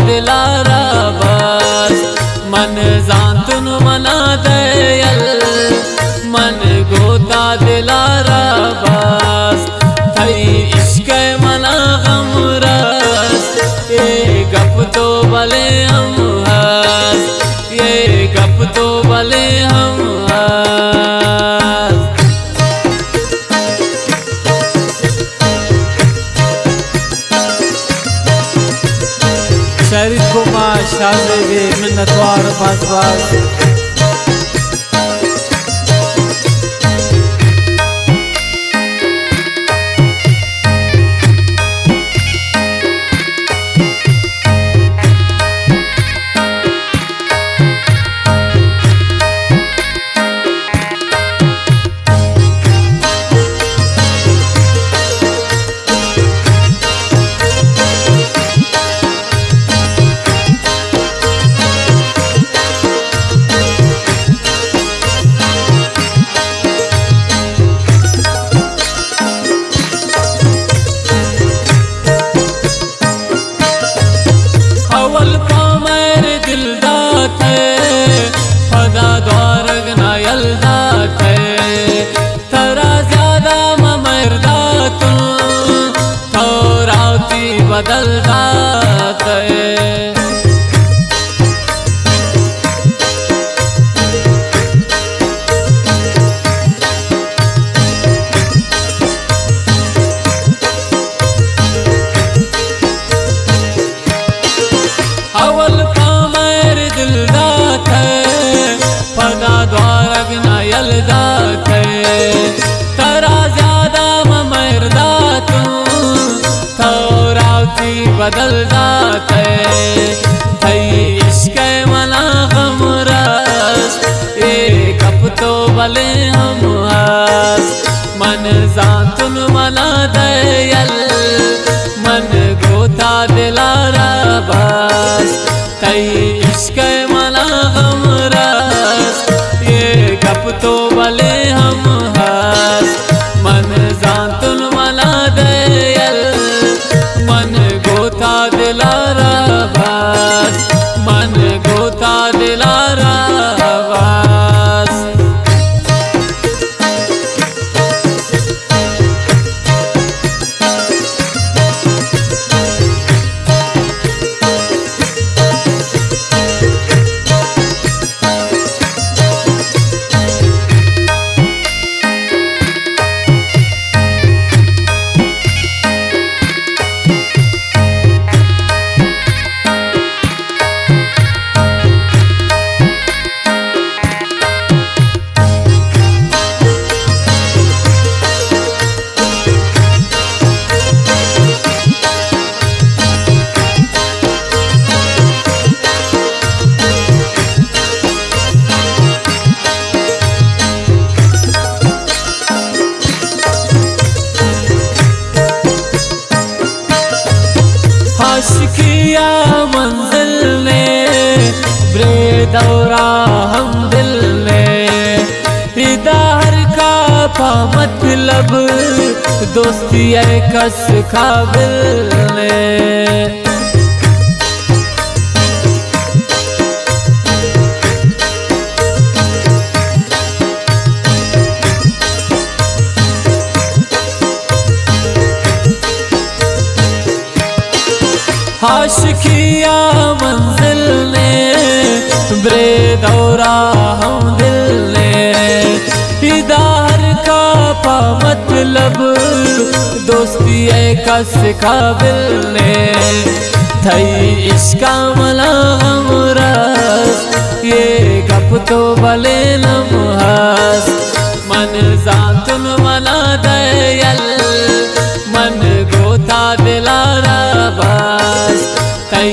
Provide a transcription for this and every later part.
दिलारा बस मन जानतुन मना दयल मन गोता दिलारा बस थई इश्क मना गमरस ये गप तो भले हम हंस ये गप तो भले हम हंस। शरीफ कुमार शादी मिन्नतवार बास बदल जाते अवल पामर दिल जाते फदा द्वारग नयल जाते तरा ज्यादा मर जातू बदल जाते थई इश्क मना गमरस ये गप तो भले हम हंस मन जानतुन मना दयल मन गोता दिलारा बस थई इश्क मना गमरस ये गप तो भले हम हंस मन जानतुन मना दयल मन गोता दिलारा बस मन गोता दिलारा बस। आशिकिया मंजिल ने ब्रेदौरा हम दिल ने इदार का पा मतलब दोस्ती कस काबिल ने आशिकिया मंजिल ने ब्रेदौरा हम दिल ने इदार का पा मतलब दोस्ती कस काबिल ने थई इश्का मला हमरस ये गप तो भले हम हंस मन जानतुन मना दयल मन गोता दिलारा बस थई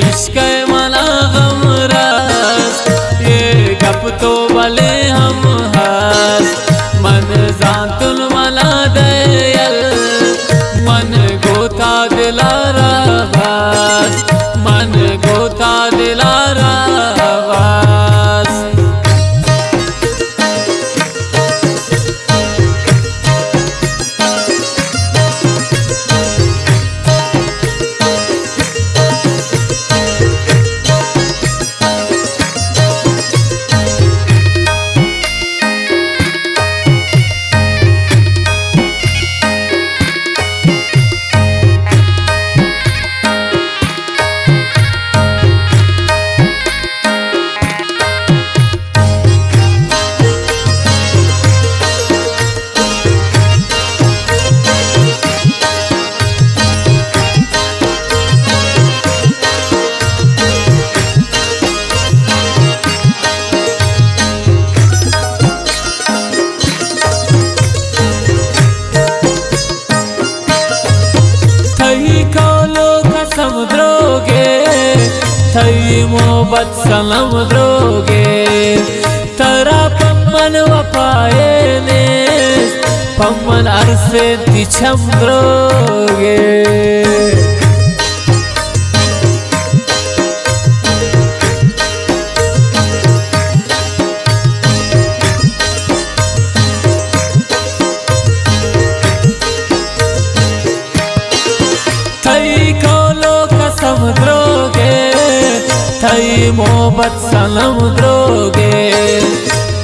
इश्क मना गमरस ये गप तो भले हम हंस मन जानतुन मना दयल मन गोता दिलारा बस मन गोता दिलारा बस। थई मोहब्बत सनम द्रोगे तरा पम्मन वफाए ने पम्मन अरसे तिछम द्रोगे समुद्रोगे थई मोहब्बत सनम द्रोगे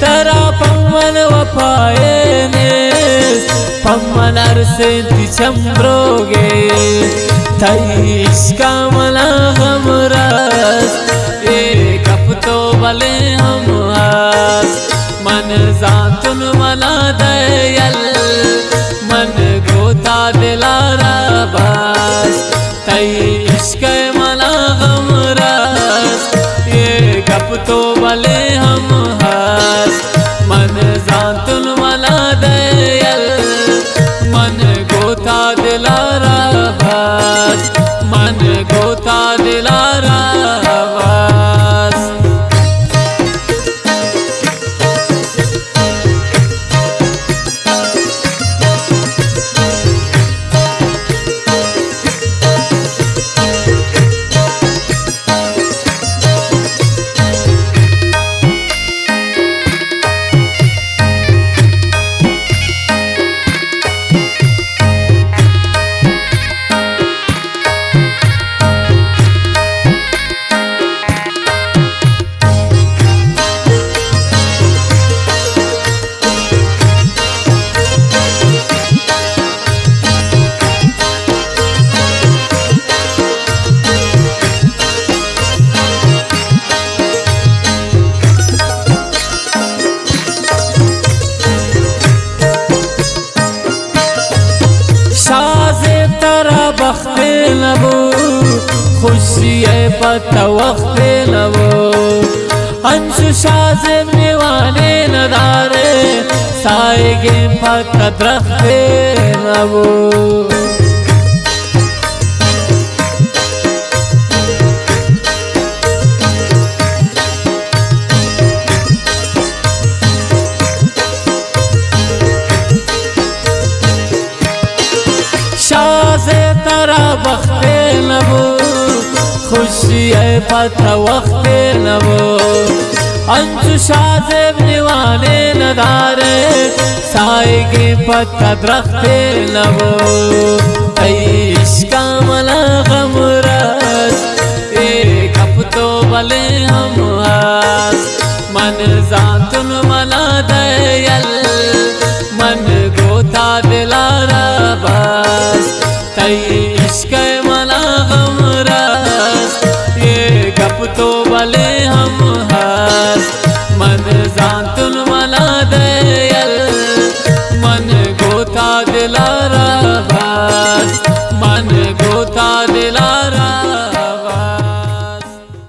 तरा पम्मन वफाए ने पम्मन अरसे तिछम द्रोगे थई इश्का मला हमरास एक हफ्तो भले हम आस मन जातुन मला दयल मन गोता दिलारा बास तई इश्क मला हमरास ये गप तो भले हम हास मन जातुन मला दयल मन गोता दिलारा बास मन गोता दिलारा बास शाज़े तरा बख्ते नबो खुशी पता वक्ते नबो अंशु शाज़े निवाने नदारे साएगे पता द्रख्ते नबो शाज़े तरा बख्ते नबो खुशी पता वक्ते नबो अंशु शाज़े निवाने नदारे साएगे पता द्रख्ते नबो इश्का मला हमरास एक हफ्तो भले हम आस मन जातुन मला दयल मन गोता दिलारा बास तई इश्क मला हमरास ये गप तो भले हम हास मन जातुन मला दयल मन गोता दिलारा बास मन गोता